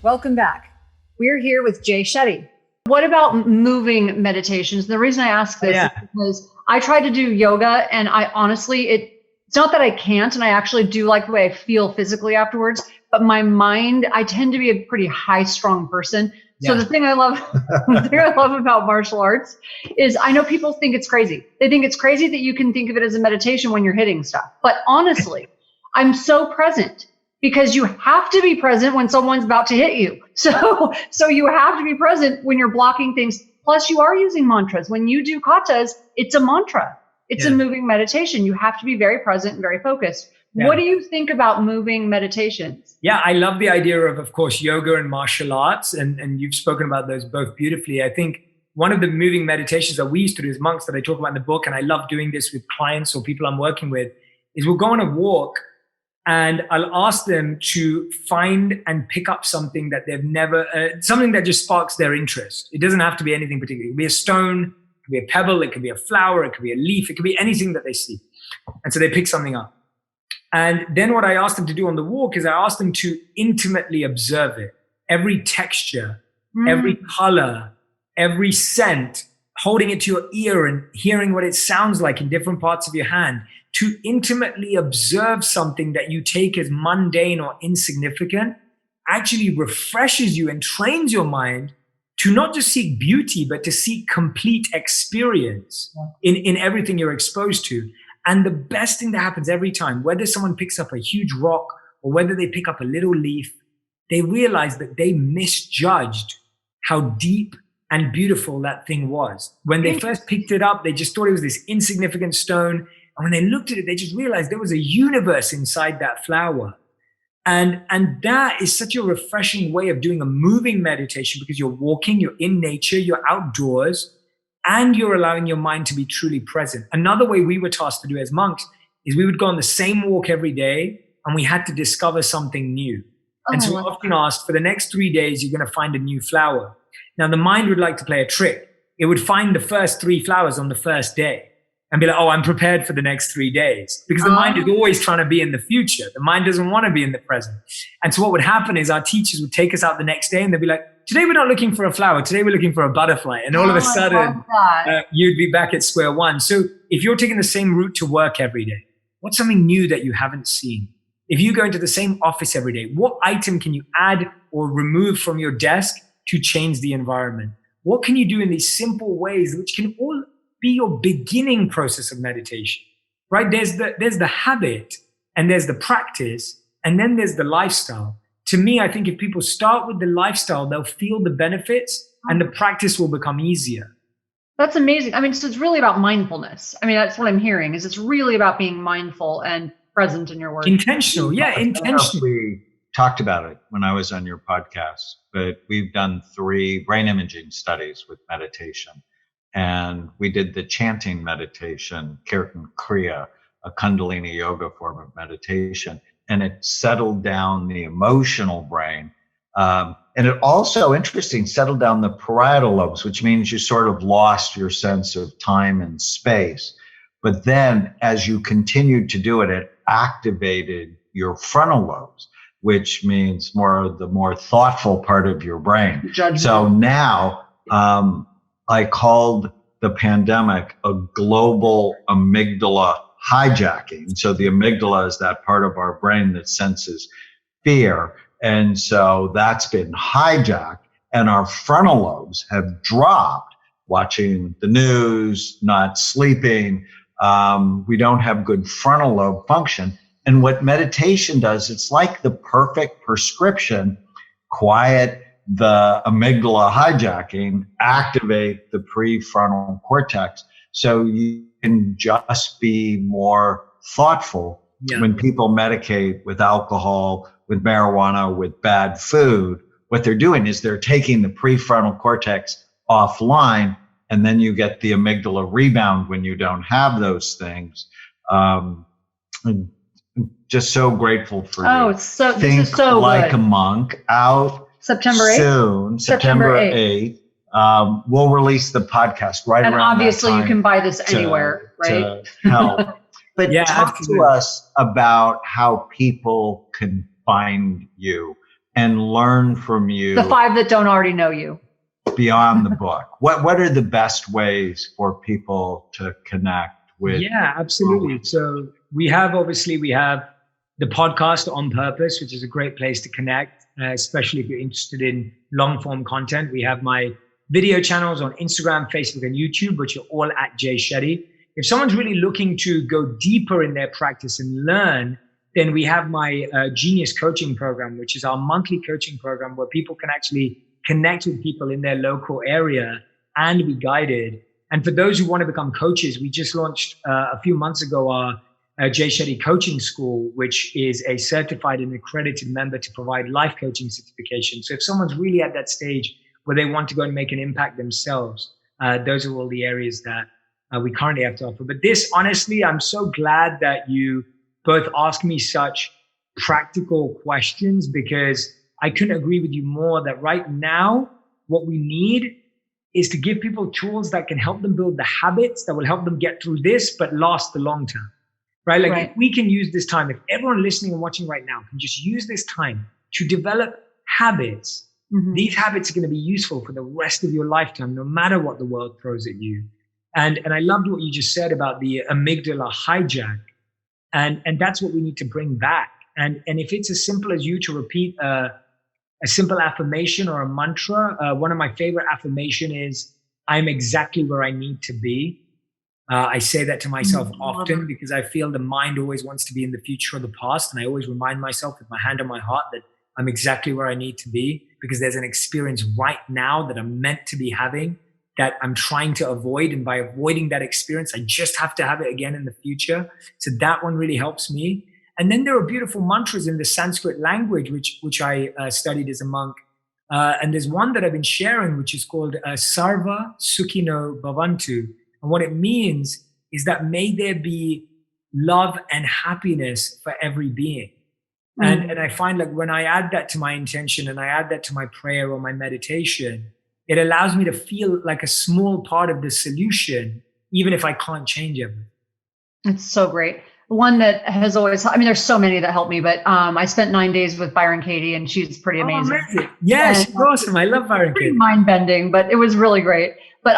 Welcome back. We're here with Jay Shetty. What about moving meditations? The reason I ask this is because I tried to do yoga, and I honestly, it's not that I can't, and I actually do like the way I feel physically afterwards, but my mind, I tend to be a pretty high strung person. So the thing I love, about martial arts is I know people think it's crazy. They think it's crazy that you can think of it as a meditation when you're hitting stuff. But honestly, I'm so present because you have to be present when someone's about to hit you. So you have to be present when you're blocking things. Plus you are using mantras. When you do katas, it's a mantra. It's a moving meditation. You have to be very present and very focused. Yeah. What do you think about moving meditations? Yeah, I love the idea of course, yoga and martial arts, and you've spoken about those both beautifully. I think one of the moving meditations that we used to do as monks that I talk about in the book, and I love doing this with clients or people I'm working with, is we'll go on a walk and I'll ask them to find and pick up something that they've never, something that just sparks their interest. It doesn't have to be anything particular. It could be a stone, it could be a pebble, it could be a flower, it could be a leaf, it could be anything that they see. And so they pick something up. And then what I asked them to do on the walk is I asked them to intimately observe it. Every texture, every color, every scent, holding it to your ear and hearing what it sounds like in different parts of your hand, to intimately observe something that you take as mundane or insignificant actually refreshes you and trains your mind to not just seek beauty, but to seek complete experience in everything you're exposed to. And the best thing that happens every time, whether someone picks up a huge rock or whether they pick up a little leaf, they realize that they misjudged how deep and beautiful that thing was. When they first picked it up, they just thought it was this insignificant stone. And when they looked at it, they just realized there was a universe inside that flower. And that is such a refreshing way of doing a moving meditation because you're walking, you're in nature, you're outdoors, and you're allowing your mind to be truly present. Another way we were tasked to do as monks is we would go on the same walk every day and we had to discover something new. And so we often asked, for the next 3 days, you're going to find a new flower. Now the mind would like to play a trick. It would find the first 3 flowers on the first day and be like, oh, I'm prepared for the next 3 days. Because the mind is always trying to be in the future. The mind doesn't want to be in the present. And so what would happen is our teachers would take us out the next day and they'd be like, today we're not looking for a flower. Today we're looking for a butterfly. And all of a sudden, you'd be back at square one. So if you're taking the same route to work every day, what's something new that you haven't seen? If you go into the same office every day, what item can you add or remove from your desk to change the environment? What can you do in these simple ways, which can all be your beginning process of meditation, right? There's the habit and there's the practice and then there's the lifestyle. To me, I think if people start with the lifestyle, they'll feel the benefits and the practice will become easier. That's amazing. I mean, so it's really about mindfulness. I mean, that's what I'm hearing is it's really about being mindful and present in your work. Intentional. Yeah, intentional. We talked about it when I was on your podcast, but we've done 3 brain imaging studies with meditation. And we did the chanting meditation, Kirtan Kriya, a Kundalini yoga form of meditation. And it settled down the emotional brain. And it also, interesting, settled down the parietal lobes, which means you sort of lost your sense of time and space. But then as you continued to do it, it activated your frontal lobes, which means the more thoughtful part of your brain. So now I called the pandemic a global amygdala hijacking. So the amygdala is that part of our brain that senses fear. And so that's been hijacked and our frontal lobes have dropped, watching the news, not sleeping. We don't have good frontal lobe function. And what meditation does, it's like the perfect prescription: quiet the amygdala hijacking, activate the prefrontal cortex. So you can just be more thoughtful. When people medicate with alcohol, with marijuana, with bad food, what they're doing is they're taking the prefrontal cortex offline, and then you get the amygdala rebound when you don't have those things. Just so grateful for you. Oh, it's so, Think this is so Like good. a Monk, out September 8th? soon, September 8th. We'll release the podcast right and around obviously that you time can buy this anywhere, right? to help. But Yeah, talk absolutely. to us about how people can find you and learn from you. The 5 that don't already know you. Beyond the book. What are the best ways for people to connect with? Yeah, absolutely. So we have the podcast On Purpose, which is a great place to connect, especially if you're interested in long form content. We have my video channels on Instagram, Facebook, and YouTube, which are all at Jay Shetty. If someone's really looking to go deeper in their practice and learn, then we have my Genius Coaching Program, which is our monthly coaching program where people can actually connect with people in their local area and be guided. And for those who want to become coaches, we just launched a few months ago our Jay Shetty Coaching School, which is a certified and accredited member to provide life coaching certification. So if someone's really at that stage where they want to go and make an impact themselves, those are all the areas that we currently have to offer. But this, honestly, I'm so glad that you both asked me such practical questions, because I couldn't agree with you more that right now, what we need is to give people tools that can help them build the habits that will help them get through this, but last the long term, right? Like if we can use this time, if everyone listening and watching right now can just use this time to develop habits, these habits are going to be useful for the rest of your lifetime, no matter what the world throws at you. And I loved what you just said about the amygdala hijack. And that's what we need to bring back. And if it's as simple as you to repeat a simple affirmation or a mantra, one of my favorite affirmation is, I'm exactly where I need to be. I say that to myself often because I feel the mind always wants to be in the future or the past. And I always remind myself with my hand on my heart that I'm exactly where I need to be, because there's an experience right now that I'm meant to be having that I'm trying to avoid. And by avoiding that experience, I just have to have it again in the future. So that one really helps me. And then there are beautiful mantras in the Sanskrit language, which I studied as a monk. And there's one that I've been sharing, which is called Sarva Sukhino Bhavantu. And what it means is that may there be love and happiness for every being. And I find like when I add that to my intention and I add that to my prayer or my meditation, it allows me to feel like a small part of the solution, even if I can't change everything. It's so great. One that has always, I mean, there's so many that help me, but I spent 9 days with Byron Katie, and she's pretty amazing. Yeah, she's awesome. I love Byron Katie. Mind bending, but it was really great. But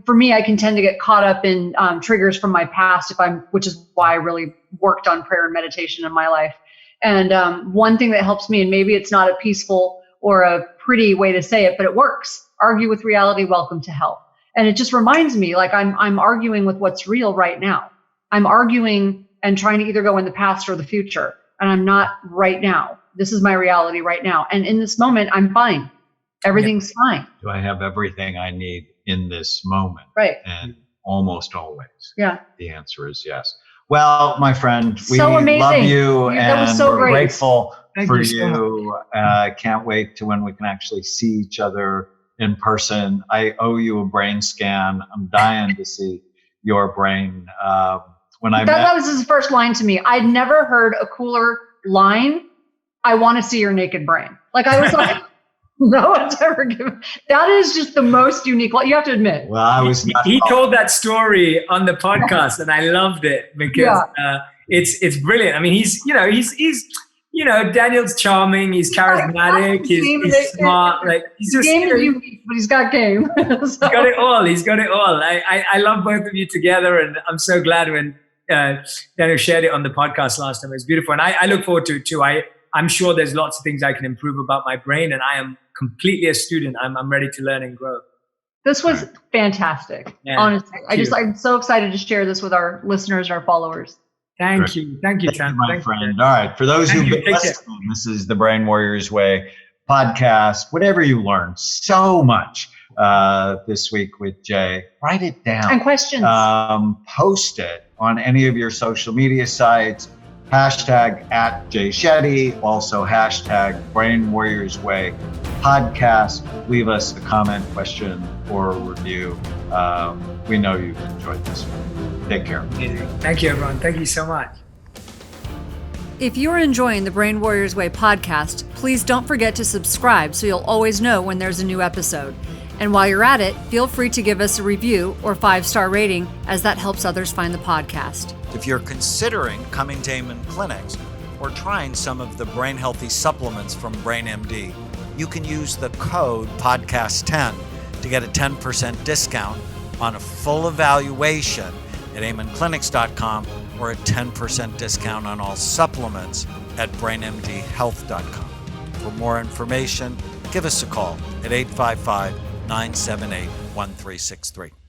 for me, I can tend to get caught up in triggers from my past, which is why I really worked on prayer and meditation in my life. And one thing that helps me, and maybe it's not a peaceful or a pretty way to say it, but it works. Argue with reality, welcome to hell. And it just reminds me, like I'm arguing with what's real right now. I'm arguing and trying to either go in the past or the future. And I'm not right now. This is my reality right now. And in this moment, I'm fine. Everything's fine. Do I have everything I need in this moment? Right. And almost always. Yeah. The answer is yes. Well, my friend, we so love you, that was and so we're great. grateful for so you. Can't wait to when we can actually see each other in person. I owe you a brain scan. I'm dying to see your brain. That was his first line to me. I'd never heard a cooler line. I want to see your naked brain. Like I was like, no one's ever given. That is just the most unique. You have to admit. Well, I was. He told that story on the podcast, and I loved it because it's brilliant. I mean, he's Daniel's charming. He's charismatic. He's smart. Like he's just unique, but he's got game. He's got it all. He's got it all. I love both of you together, and I'm so glad when Daniel shared it on the podcast last time. It was beautiful, and I look forward to it too. I'm sure there's lots of things I can improve about my brain, and I am completely a student. I'm ready to learn and grow. This was fantastic. Yeah, honestly, I'm so excited to share this with our listeners and our followers. Thank you, Tana, my friend. All right, for those who've been listening, this is the Brain Warriors Way podcast. Whatever you learned, so much this week with Jay. Write it down. And questions. Post it on any of your social media sites. Hashtag @Jay Shetty, also hashtag Brain Warriors Way podcast. Leave us a comment, question, or a review. We know you've enjoyed this one. Take care. Thank you, everyone. Thank you so much. If you're enjoying the Brain Warriors Way podcast, please don't forget to subscribe so you'll always know when there's a new episode. And while you're at it, feel free to give us a review or 5-star rating, as that helps others find the podcast. If you're considering coming to Amen clinics, or or trying some of the brain healthy supplements from BrainMD, you can use the code podcast10 to get a 10% discount on a full evaluation at amenclinics.com or a 10% discount on all supplements at brainmdhealth.com. For more information, give us a call at 855-978-1363.